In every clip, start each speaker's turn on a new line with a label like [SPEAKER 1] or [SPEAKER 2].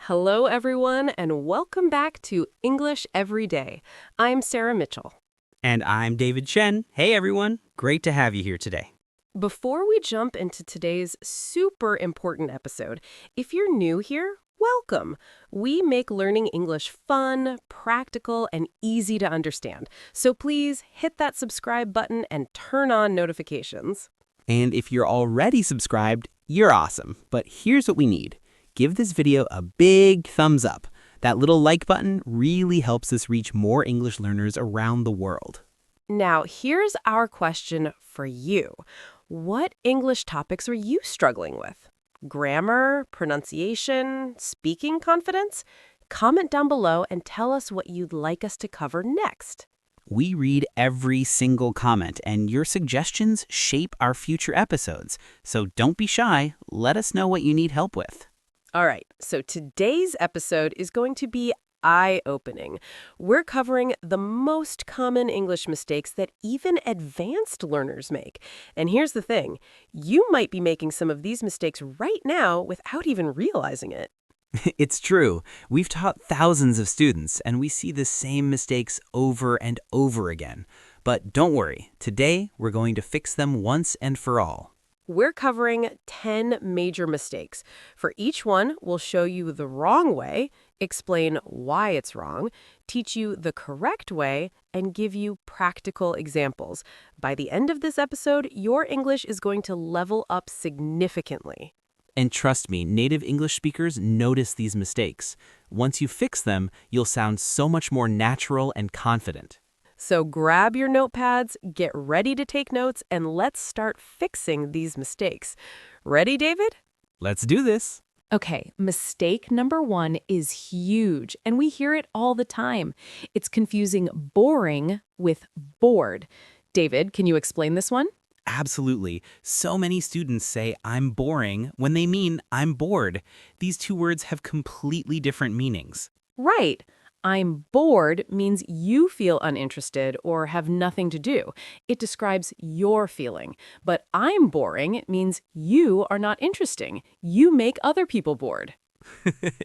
[SPEAKER 1] Hello, everyone, and welcome back to English Every Day. I'm Sarah Mitchell.
[SPEAKER 2] And I'm David Chen. Hey, everyone. Great to have you here today.
[SPEAKER 1] Before we jump into today's super important episode, if you're new here, welcome. We make learning English fun, practical, and easy to understand. So please hit that subscribe button and turn on notifications.
[SPEAKER 2] And if you're already subscribed, you're awesome. But here's what we need. Give this video a big thumbs up. That little like button really helps us reach more English learners around the world.
[SPEAKER 1] Now, here's our question for you. What English topics are you struggling with? Grammar, pronunciation, speaking confidence? Comment down below and tell us what you'd like us to cover next.
[SPEAKER 2] We read every single comment, and your suggestions shape our future episodes. So don't be shy. Let us know what you need help with.
[SPEAKER 1] All right, so today's episode is going to be eye-opening. We're covering the most common English mistakes that even advanced learners make. And here's the thing, you might be making some of these mistakes right now without even realizing it.
[SPEAKER 2] It's true. We've taught thousands of students, and we see the same mistakes over and over again. But don't worry, today we're going to fix them once and for all.
[SPEAKER 1] We're covering 10 major mistakes. For each one, we'll show you the wrong way, explain why it's wrong, teach you the correct way, and give you practical examples. By the end of this episode, your English is going to level up significantly.
[SPEAKER 2] And trust me, native English speakers notice these mistakes. Once you fix them, you'll sound so much more natural and confident.
[SPEAKER 1] So grab your notepads, get ready to take notes, and let's start fixing these mistakes. Ready, David?
[SPEAKER 2] Let's do this.
[SPEAKER 3] Okay, mistake number 1 is huge, and we hear it all the time. It's confusing boring with bored. David, can you explain this one?
[SPEAKER 2] Absolutely. So many students say I'm boring when they mean I'm bored. These two words have completely different meanings.
[SPEAKER 1] Right. I'm bored means you feel uninterested or have nothing to do. It describes your feeling. But I'm boring means you are not interesting. You make other people bored.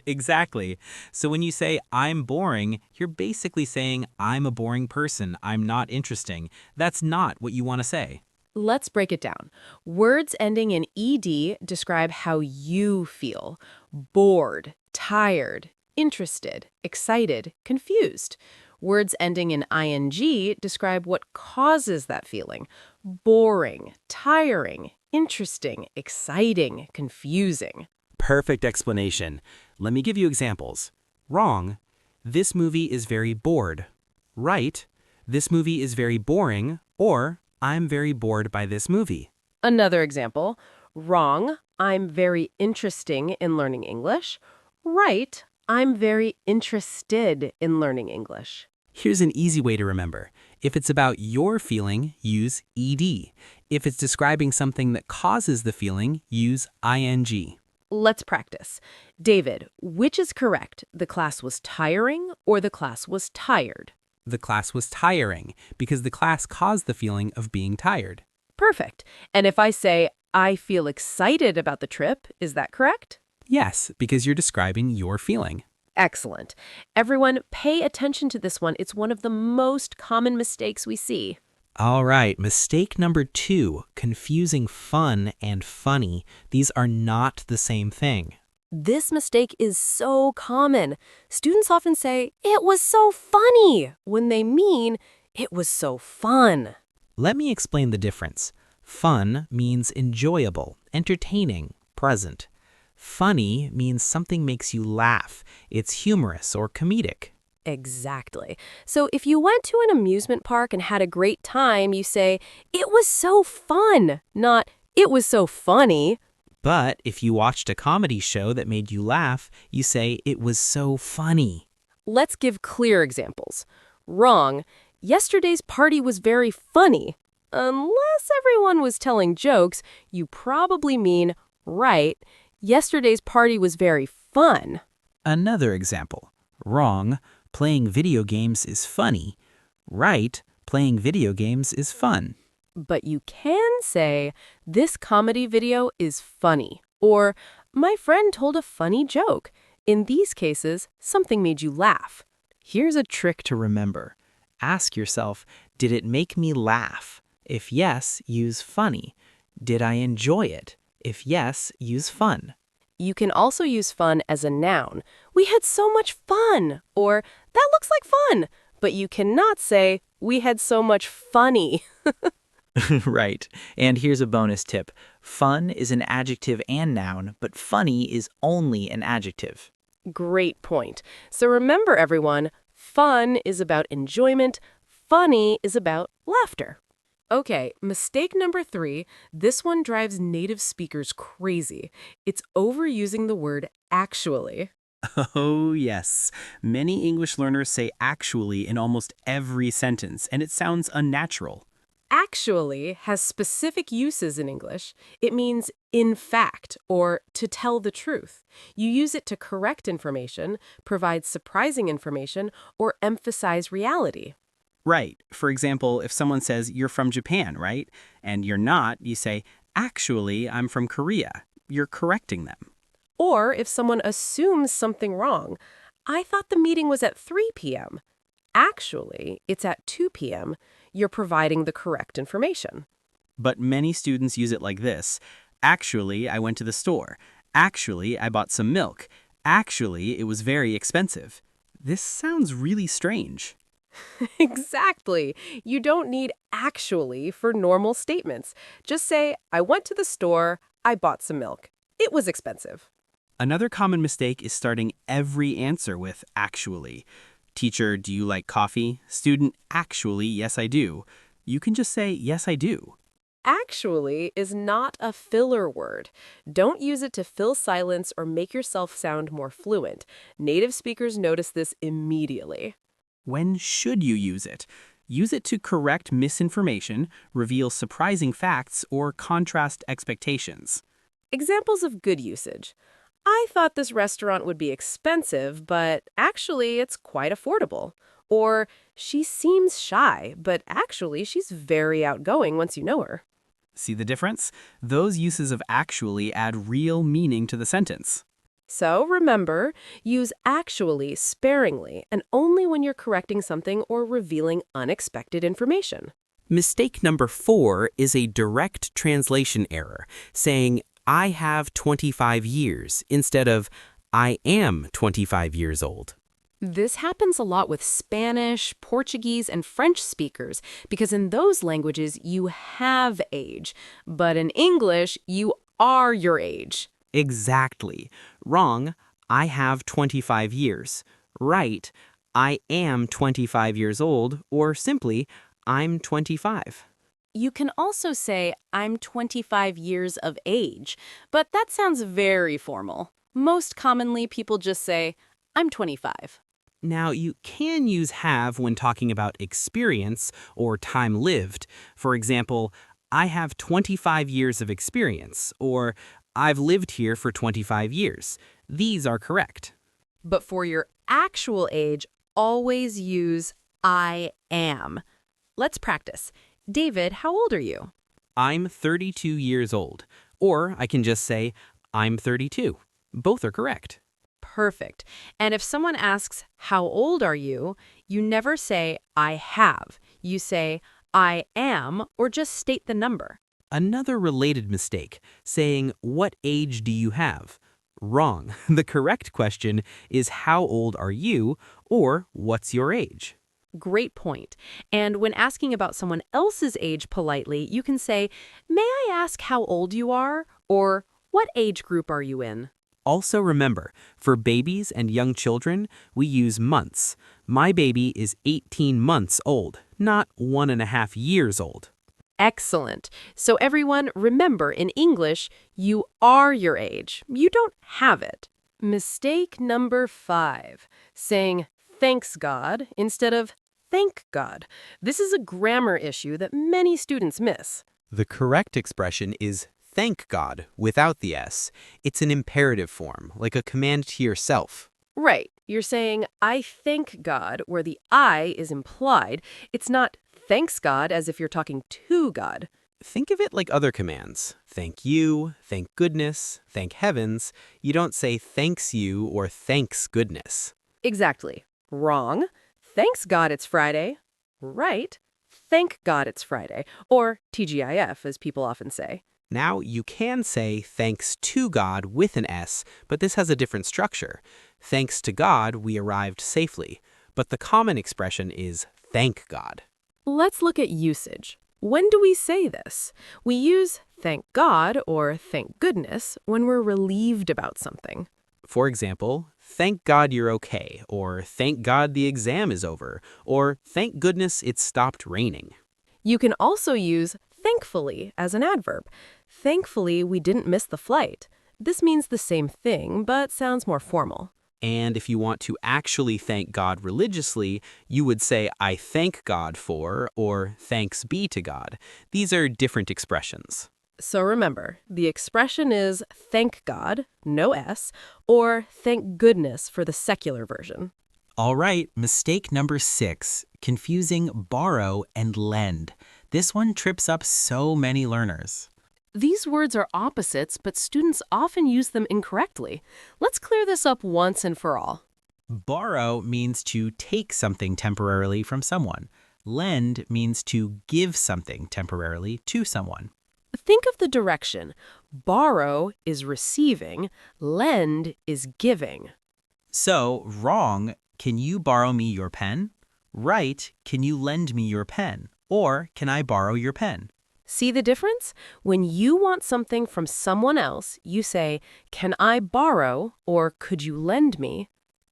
[SPEAKER 2] Exactly. So when you say I'm boring, you're basically saying I'm a boring person. I'm not interesting. That's not what you want to say.
[SPEAKER 1] Let's break it down. Words ending in ed describe how you feel. Bored, tired, interested, excited, confused. Words ending in ing describe what causes that feeling. Boring, tiring, interesting, exciting, confusing.
[SPEAKER 2] Perfect explanation. Let me give you examples. Wrong. This movie is very bored. Right. This movie is very boring. Or I'm very bored by this movie.
[SPEAKER 1] Another example. Wrong. I'm very interesting in learning English. Right. I'm very interested in learning English.
[SPEAKER 2] Here's an easy way to remember. If it's about your feeling, use ed. If it's describing something that causes the feeling, use ing.
[SPEAKER 1] Let's practice. David, which is correct? The class was tiring or the class was tired?
[SPEAKER 2] The class was tiring because the class caused the feeling of being tired.
[SPEAKER 1] Perfect. And if I say, I feel excited about the trip, is that correct?
[SPEAKER 2] Yes, because you're describing your feeling.
[SPEAKER 1] Excellent. Everyone, pay attention to this one. It's one of the most common mistakes we see.
[SPEAKER 2] All right, mistake number 2, confusing fun and funny. These are not the same thing.
[SPEAKER 1] This mistake is so common. Students often say, it was so funny, when they mean, it was so fun.
[SPEAKER 2] Let me explain the difference. Fun means enjoyable, entertaining, pleasant. Funny means something makes you laugh. It's humorous or comedic.
[SPEAKER 1] Exactly. So if you went to an amusement park and had a great time, you say, it was so fun, not, it was so funny.
[SPEAKER 2] But if you watched a comedy show that made you laugh, you say it was so funny.
[SPEAKER 1] Let's give clear examples. Wrong. Yesterday's party was very funny. Unless everyone was telling jokes, you probably mean, right, yesterday's party was very fun.
[SPEAKER 2] Another example. Wrong. Playing video games is funny. Right. Playing video games is fun.
[SPEAKER 1] But you can say, this comedy video is funny. Or, my friend told a funny joke.
[SPEAKER 3] In these cases, something made you laugh.
[SPEAKER 2] Here's a trick to remember. Ask yourself, did it make me laugh? If yes, use funny. Did I enjoy it? If yes, use fun.
[SPEAKER 3] You can also use fun as a noun. We had so much fun, or that looks like fun. But you cannot say, we had so much funny.
[SPEAKER 4] Right. And here's a bonus tip. Fun is an adjective and noun, but funny is only an adjective.
[SPEAKER 3] Great point. So remember, everyone, fun is about enjoyment. Funny is about laughter. Okay, mistake number 3. This one drives native speakers crazy. It's overusing the word actually.
[SPEAKER 2] Oh, yes. Many English learners say actually in almost every sentence, and it sounds unnatural.
[SPEAKER 3] Actually has specific uses in English. It means in fact or to tell the truth. You use it to correct information, provide surprising information, or emphasize reality.
[SPEAKER 2] Right. For example, if someone says, you're from Japan, right? And you're not, you say, actually, I'm from Korea. You're correcting them.
[SPEAKER 3] Or if someone assumes something wrong, I thought the meeting was at 3 p.m. Actually, it's at 2 p.m. You're providing the correct information.
[SPEAKER 2] But many students use it like this. Actually, I went to the store. Actually, I bought some milk. Actually, it was very expensive. This sounds really strange.
[SPEAKER 3] Exactly. You don't need actually for normal statements. Just say, I went to the store, I bought some milk. It was expensive.
[SPEAKER 2] Another common mistake is starting every answer with actually. Teacher, do you like coffee? Student, actually, yes, I do. You can just say, yes, I do.
[SPEAKER 3] Actually is not a filler word. Don't use it to fill silence or make yourself sound more fluent. Native speakers notice this immediately.
[SPEAKER 2] When should you use it? Use it to correct misinformation, reveal surprising facts, or contrast expectations.
[SPEAKER 3] Examples of good usage. I thought this restaurant would be expensive, but actually it's quite affordable. Or, she seems shy, but actually she's very outgoing once you know her.
[SPEAKER 2] See the difference? Those uses of actually add real meaning to the sentence.
[SPEAKER 3] So remember, use actually sparingly and only when you're correcting something or revealing unexpected information.
[SPEAKER 2] Mistake number 4 is a direct translation error, saying, I have 25 years instead of I am 25 years old.
[SPEAKER 3] This happens a lot with Spanish, Portuguese, and French speakers because in those languages you have age, but in English you are your age.
[SPEAKER 2] Exactly. Wrong, I have 25 years. Right, I am 25 years old, or simply, I'm 25.
[SPEAKER 3] You can also say, I'm 25 years of age, but that sounds very formal. Most commonly, people just say, I'm 25.
[SPEAKER 2] Now, you can use have when talking about experience or time lived. For example, I have 25 years of experience, or I've lived here for 25 years. These are correct.
[SPEAKER 3] But for your actual age, always use I am. Let's practice. David, how old are you?
[SPEAKER 2] I'm 32 years old. Or I can just say, I'm 32. Both are correct.
[SPEAKER 3] Perfect. And if someone asks, how old are you? You never say, I have. You say, I am, or just state the number.
[SPEAKER 2] Another related mistake, saying, what age do you have? Wrong. The correct question is, how old are you? Or, what's your age?
[SPEAKER 3] Great point. And when asking about someone else's age politely, you can say, may I ask how old you are? Or, what age group are you in?
[SPEAKER 2] Also remember, for babies and young children, we use months. My baby is 18 months old, not 1.5 years old.
[SPEAKER 3] Excellent. So everyone, remember, in English, you are your age. You don't have it. Mistake number 5, saying thanks God instead of thank God. This is a grammar issue that many students miss.
[SPEAKER 2] The correct expression is thank God without the S. It's an imperative form, like a command to yourself.
[SPEAKER 3] Right. You're saying, I thank God, where the I is implied. It's not thanks God as if you're talking to God.
[SPEAKER 2] Think of it like other commands. Thank you, thank goodness, thank heavens. You don't say thanks you or thanks goodness.
[SPEAKER 3] Exactly. Wrong. Thanks God it's Friday. Right. Thank God it's Friday. Or TGIF, as people often say.
[SPEAKER 2] Now, you can say thanks to God with an S, but this has a different structure. Thanks to God, we arrived safely. But the common expression is thank God.
[SPEAKER 3] Let's look at usage. When do we say this? We use thank God or thank goodness when we're relieved about something.
[SPEAKER 2] For example, thank God you're okay, or thank God the exam is over, or thank goodness it stopped raining.
[SPEAKER 3] You can also use thankfully as an adverb. Thankfully, we didn't miss the flight. This means the same thing, but sounds more formal.
[SPEAKER 2] And if you want to actually thank God religiously, you would say, I thank God for, or thanks be to God. These are different expressions.
[SPEAKER 3] So remember, the expression is thank God, no S, or thank goodness for the secular version.
[SPEAKER 4] All right, mistake number 6, confusing borrow and lend. This one trips up so many learners.
[SPEAKER 3] These words are opposites, but students often use them incorrectly. Let's clear this up once and for all.
[SPEAKER 4] Borrow means to take something temporarily from someone. Lend means to give something temporarily to someone.
[SPEAKER 3] Think of the direction. Borrow is receiving, lend is giving.
[SPEAKER 4] So, wrong, can you borrow me your pen? Right, can you lend me your pen? Or can I borrow your pen?
[SPEAKER 3] See the difference? When you want something from someone else, you say, can I borrow or could you lend me?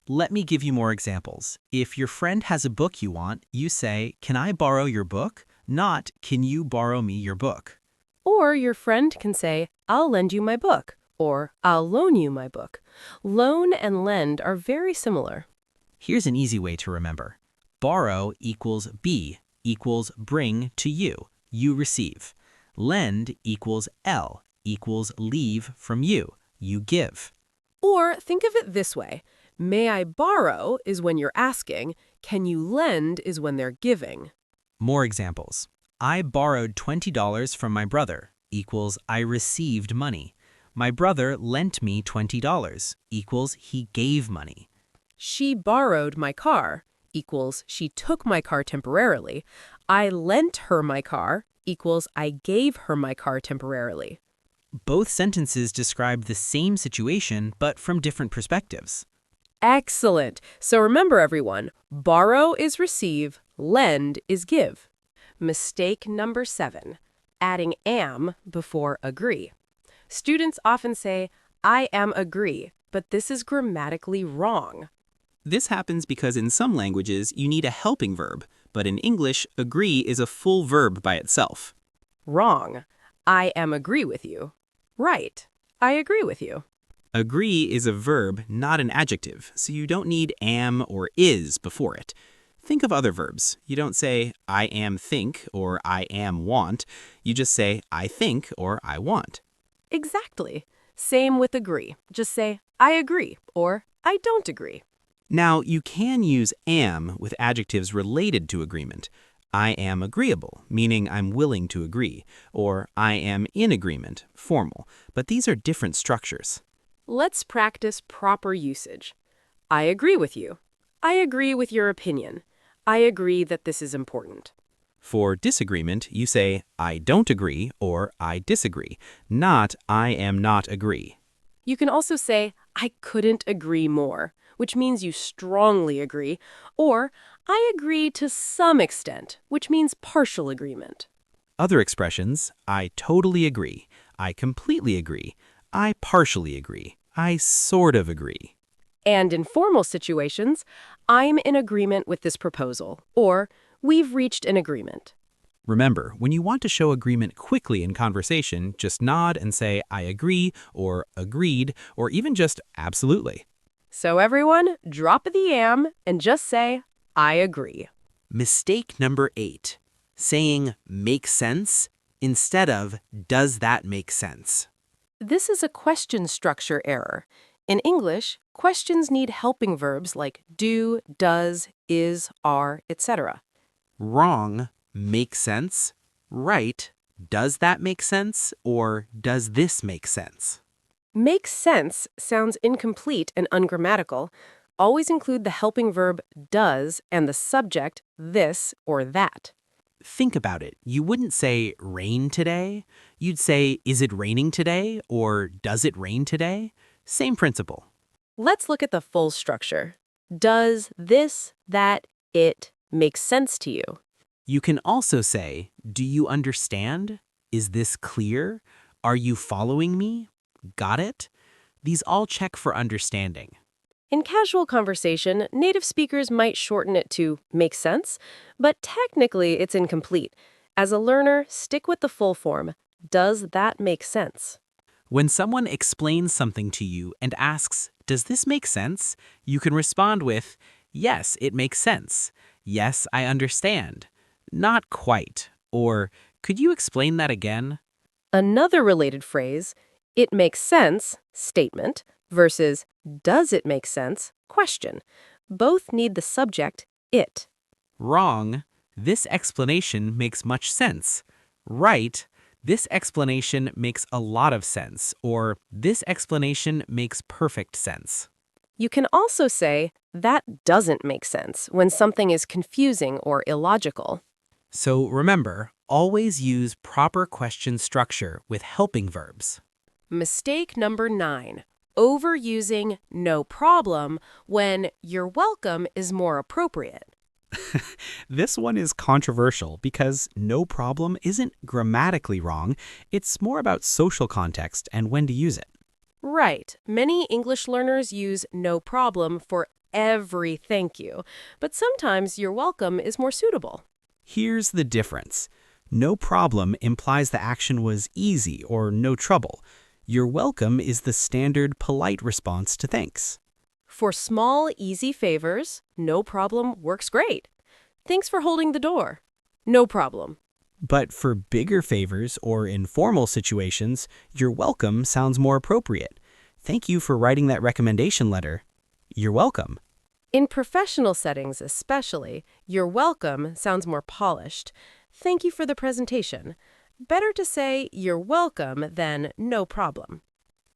[SPEAKER 4] Let me give you more examples. If your friend has a book you want, you say, can I borrow your book? Not, can you borrow me your book?
[SPEAKER 3] Or your friend can say, I'll lend you my book, or I'll loan you my book. Loan and lend are very similar.
[SPEAKER 4] Here's an easy way to remember. Borrow equals be equals bring to you. You receive. Lend equals L equals leave from you. You give.
[SPEAKER 3] Or think of it this way. May I borrow is when you're asking. Can you lend is when they're giving.
[SPEAKER 4] More examples. I borrowed $20 from my brother equals I received money. My brother lent me $20 equals he gave money.
[SPEAKER 3] She borrowed my car equals she took my car temporarily. I lent her my car equals I gave her my car temporarily.
[SPEAKER 4] Both sentences describe the same situation, but from different perspectives.
[SPEAKER 3] Excellent. So remember, everyone, borrow is receive, lend is give. Mistake number 7, adding am before agree. Students often say, I am agree, but this is grammatically wrong.
[SPEAKER 2] This happens because in some languages you need a helping verb, but in English, agree is a full verb by itself.
[SPEAKER 3] Wrong. I am agree with you. Right. I agree with you.
[SPEAKER 2] Agree is a verb, not an adjective, so you don't need am or is before it. Think of other verbs. You don't say, I am think or I am want. You just say, I think or I want.
[SPEAKER 3] Exactly. Same with agree. Just say, I agree or I don't agree.
[SPEAKER 2] Now, you can use am with adjectives related to agreement. I am agreeable, meaning I'm willing to agree, or I am in agreement, formal, but these are different structures.
[SPEAKER 3] Let's practice proper usage. I agree with you. I agree with your opinion. I agree that this is important.
[SPEAKER 2] For disagreement, you say, I don't agree or I disagree, not I am not agree.
[SPEAKER 3] You can also say, I couldn't agree more, which means you strongly agree, or I agree to some extent, which means partial agreement.
[SPEAKER 2] Other expressions, I totally agree, I completely agree, I partially agree, I sort of agree.
[SPEAKER 3] And in formal situations, I'm in agreement with this proposal, or we've reached an agreement.
[SPEAKER 2] Remember, when you want to show agreement quickly in conversation, just nod and say, I agree, or agreed, or even just absolutely.
[SPEAKER 3] So everyone, drop the am and just say, I agree.
[SPEAKER 2] Mistake number 8, saying makes sense instead of does that make sense?
[SPEAKER 3] This is a question structure error. In English, questions need helping verbs like do, does, is, are, etc.
[SPEAKER 2] Wrong, make sense. Right, does that make sense or does this make sense?
[SPEAKER 3] Makes sense sounds incomplete and ungrammatical. Always include the helping verb does and the subject this or that.
[SPEAKER 2] Think about it. You wouldn't say rain today. You'd say, is it raining today or does it rain today? Same principle.
[SPEAKER 3] Let's look at the full structure. Does this, that, it make sense to you?
[SPEAKER 2] You can also say, do you understand? Is this clear? Are you following me? Got it? These all check for understanding.
[SPEAKER 3] In casual conversation, native speakers might shorten it to make sense, but technically it's incomplete. As a learner, stick with the full form. Does that make sense?
[SPEAKER 2] When someone explains something to you and asks, does this make sense? You can respond with, yes, it makes sense. Yes, I understand. Not quite. Or, could you explain that again?
[SPEAKER 3] Another related phrase, it makes sense, statement, versus does it make sense, question. Both need the subject, it.
[SPEAKER 2] Wrong. This explanation makes much sense. Right. This explanation makes a lot of sense. Or, this explanation makes perfect sense.
[SPEAKER 3] You can also say, that doesn't make sense when something is confusing or illogical.
[SPEAKER 2] So remember, always use proper question structure with helping verbs.
[SPEAKER 3] Mistake number 9. Overusing no problem when you're welcome is more appropriate.
[SPEAKER 2] This one is controversial because no problem isn't grammatically wrong. It's more about social context and when to use it.
[SPEAKER 3] Right. Many English learners use no problem for every thank you, but sometimes you're welcome is more suitable.
[SPEAKER 2] Here's the difference. No problem implies the action was easy or no trouble. You're welcome is the standard polite response to thanks.
[SPEAKER 3] For small, easy favors, no problem works great. Thanks for holding the door. No problem.
[SPEAKER 2] But for bigger favors or informal situations, you're welcome sounds more appropriate. Thank you for writing that recommendation letter. You're welcome.
[SPEAKER 3] In professional settings especially, you're welcome sounds more polished. Thank you for the presentation. Better to say you're welcome than no problem.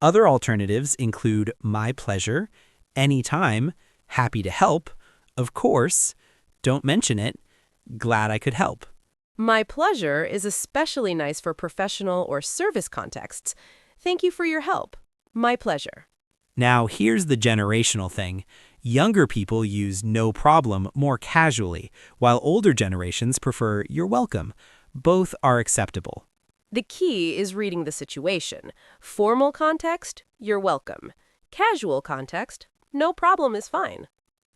[SPEAKER 2] Other alternatives include my pleasure, anytime, happy to help, of course, don't mention it, glad I could help.
[SPEAKER 3] My pleasure is especially nice for professional or service contexts. Thank you for your help. My pleasure.
[SPEAKER 2] Now, here's the generational thing. Younger people use no problem more casually, while older generations prefer you're welcome. Both are acceptable.
[SPEAKER 3] The key is reading the situation. Formal context, you're welcome. Casual context, no problem is fine.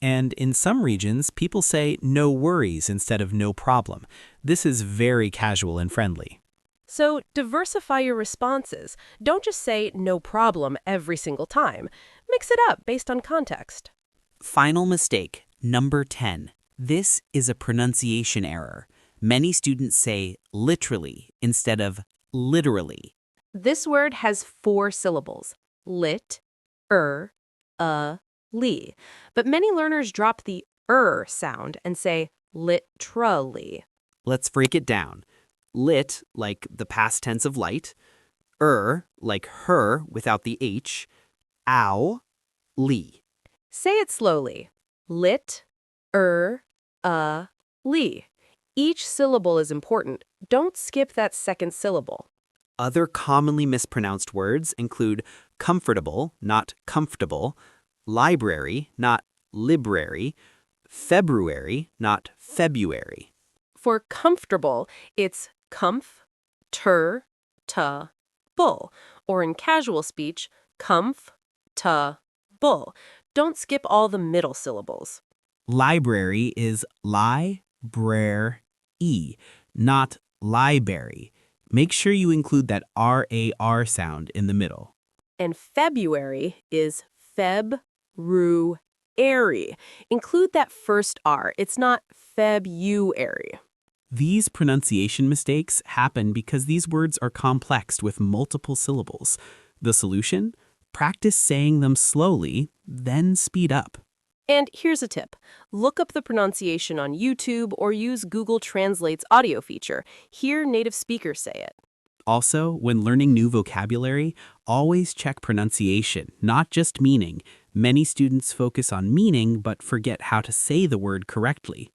[SPEAKER 2] And in some regions, people say no worries instead of no problem. This is very casual and friendly.
[SPEAKER 3] So diversify your responses. Don't just say no problem every single time. Mix it up based on context.
[SPEAKER 2] Final mistake, number 10. This is a pronunciation error. Many students say literally instead of literally.
[SPEAKER 3] This word has 4 syllables. Lit, li. But many learners drop the sound and say literally.
[SPEAKER 2] Let's break it down. Lit, like the past tense of light. Like her without the H. Ow, li.
[SPEAKER 3] Say it slowly. Lit, li. Each syllable is important. Don't skip that second syllable.
[SPEAKER 2] Other commonly mispronounced words include comfortable, not comfortable, library, not library, February, not February.
[SPEAKER 3] For comfortable, it's comf, bull, or in casual speech, bull. Don't skip all the middle syllables.
[SPEAKER 2] Library is li-brar-e, not library. Make sure you include that R-A-R sound in the middle.
[SPEAKER 3] And February is Feb-ru-ary. Include that first R. It's not Feb-u-ary.
[SPEAKER 2] These pronunciation mistakes happen because these words are complex with multiple syllables. The solution? Practice saying them slowly, then speed up.
[SPEAKER 3] And here's a tip. Look up the pronunciation on YouTube or use Google Translate's audio feature. Hear native speakers say it.
[SPEAKER 2] Also, when learning new vocabulary, always check pronunciation, not just meaning. Many students focus on meaning but forget how to say the word correctly.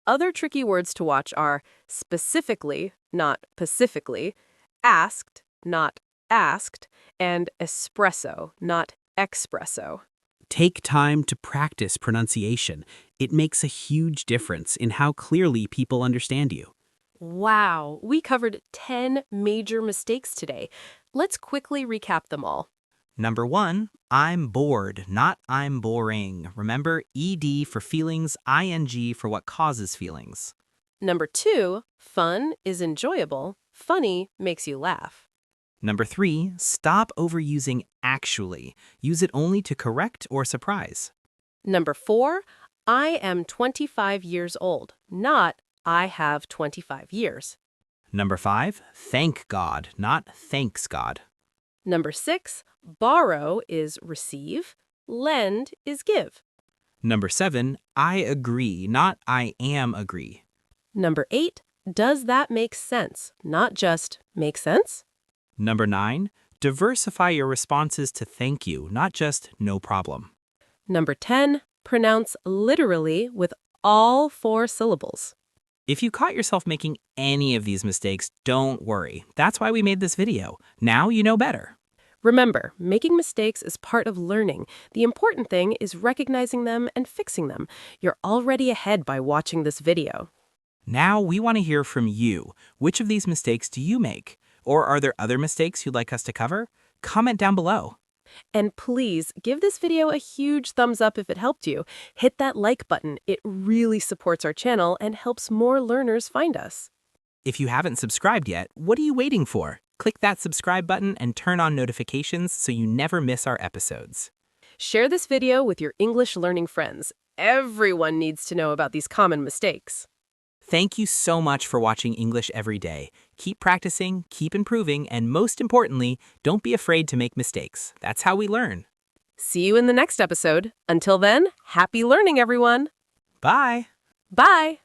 [SPEAKER 3] Other tricky words to watch are specifically, not pacifically, asked, not asked, and espresso, not espresso.
[SPEAKER 2] Take time to practice pronunciation. It makes a huge difference in how clearly people understand you.
[SPEAKER 3] Wow, we covered 10 major mistakes today. Let's quickly recap them all.
[SPEAKER 4] Number 1, I'm bored, not I'm boring. Remember, ED for feelings, ING for what causes feelings.
[SPEAKER 3] Number 2, fun is enjoyable. Funny makes you laugh.
[SPEAKER 4] Number 3, stop overusing actually. Use it only to correct or surprise.
[SPEAKER 3] Number 4, I am 25 years old, not I have 25 years.
[SPEAKER 4] Number 5, thank God, not thanks God.
[SPEAKER 3] Number 6, borrow is receive, lend is give.
[SPEAKER 4] Number 7, I agree, not I am agree.
[SPEAKER 3] Number 8, does that make sense, not just make sense?
[SPEAKER 4] Number 9, diversify your responses to thank you, not just no problem.
[SPEAKER 3] Number 10, pronounce literally with all 4 syllables.
[SPEAKER 4] If you caught yourself making any of these mistakes, don't worry. That's why we made this video. Now you know better.
[SPEAKER 3] Remember, making mistakes is part of learning. The important thing is recognizing them and fixing them. You're already ahead by watching this video.
[SPEAKER 4] Now we want to hear from you. Which of these mistakes do you make? Or are there other mistakes you'd like us to cover? Comment down below.
[SPEAKER 3] And please give this video a huge thumbs up if it helped you. Hit that like button. It really supports our channel and helps more learners find us.
[SPEAKER 4] If you haven't subscribed yet, what are you waiting for? Click that subscribe button and turn on notifications so you never miss our episodes.
[SPEAKER 3] Share this video with your English learning friends. Everyone needs to know about these common mistakes.
[SPEAKER 4] Thank you so much for watching English Every Day. Keep practicing, keep improving, and most importantly, don't be afraid to make mistakes. That's how we learn.
[SPEAKER 3] See you in the next episode. Until then, happy learning, everyone.
[SPEAKER 4] Bye!
[SPEAKER 3] Bye!